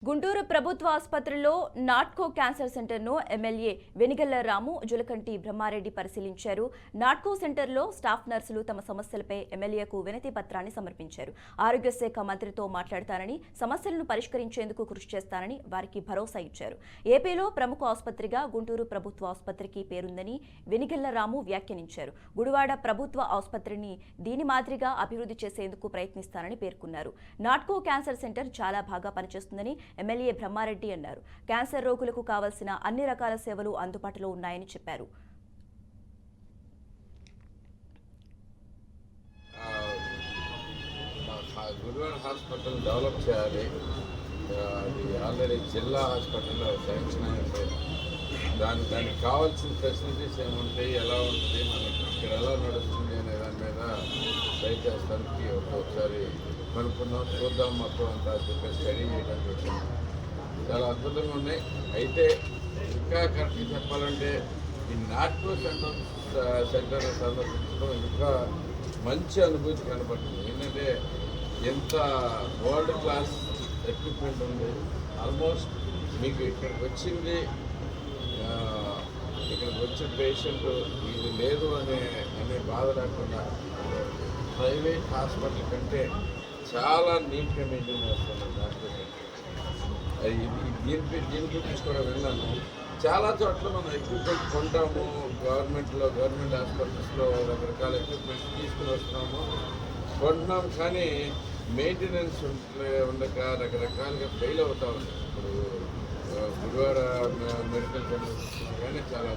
గుంటూరు ప్రభుత్వ ఆసుపత్రిలో నాట్కో క్యాన్సర్ సెంటర్ను ఎమ్మెల్యే వెనిగళ్ల రాము జులకంటి బ్రహ్మారెడ్డి పరిశీలించారు. నాట్కో సెంటర్లో స్టాఫ్ నర్సులు తమ సమస్యలపై ఎమ్మెల్యేకు వినతి పత్రాన్ని సమర్పించారు. ఆరోగ్య శాఖ మంత్రితో మాట్లాడతానని, సమస్యలను పరిష్కరించేందుకు కృషి చేస్తానని వారికి భరోసా ఇచ్చారు. ఏపీలో ప్రముఖ ఆసుపత్రిగా గుంటూరు ప్రభుత్వ ఆసుపత్రికి పేరుందని వెనిగళ్ల రాము వ్యాఖ్యానించారు. గుడివాడ ప్రభుత్వ ఆసుపత్రిని దీని మాదిరిగా అభివృద్ధి చేసేందుకు ప్రయత్నిస్తానని పేర్కొన్నారు. నాట్కో క్యాన్సర్ సెంటర్ చాలా బాగా పనిచేస్తుందని ఎమ్మెల్యే బ్రహ్మారెడ్డి అన్నారు. క్యాన్సర్ రోగులకు కావాల్సిన అన్ని రకాల సేవలు అందుబాటులో ఉన్నాయని చెప్పారు. గుడివాడ హాస్పిటల్ డెవలప్ చేయాలి. అది ఆల్రెడీ జిల్లా హాస్పిటల్ శాంక్షన్ అయింది. దానికి కావాల్సిన ఫెసిలిటీస్ ఏముంటాయి, ఎలా ఉంటుంది, మనకి ఇక్కడ ఎలా నడుస్తుంది అనే దాని మీద ట్రై చేస్తానికి ఒక్కొక్కసారి కనుక్కున్నాం, చూద్దాం మొత్తం అంతా చెప్పి స్టడీ చేయడానికి వచ్చింది. చాలా అద్భుతంగా ఉన్నాయి. అయితే ఇంకా కరెక్ట్గా చెప్పాలంటే ఈ నాట్కో సెంటర్ సందర్శించడం ఇంకా మంచి అనుభూతి కనపడుతుంది. ఏంటంటే ఎంత వరల్డ్ క్లాస్ ఎక్విప్మెంట్ ఉంది. ఆల్మోస్ట్ మీకు ఇక్కడికి వచ్చింది, ఇక్కడికి వచ్చిన పేషెంట్ ఇది లేదు అనే బాధ లేకుండా ప్రైవేట్ హాస్పిటల్ కంటే చాలా నీట్గా మెయింటైన్ చేస్తున్నాను డాక్టర్. అది దీనికి తీసుకోవడం వెళ్ళాను. చాలా చోట్ల మనం ఎక్విప్మెంట్ కొంటాము, గవర్నమెంట్ హాస్పిటల్స్లో రకరకాల ఎక్విప్మెంట్ తీసుకుని వస్తున్నాము, కొంటున్నాము. కానీ మెయింటెనెన్స్ ఉండక రకరకాలుగా ఫెయిల్ అవుతా ఉంది. ఇప్పుడు గుడివాడ మెడికల్ సెంటర్ కానీ చాలా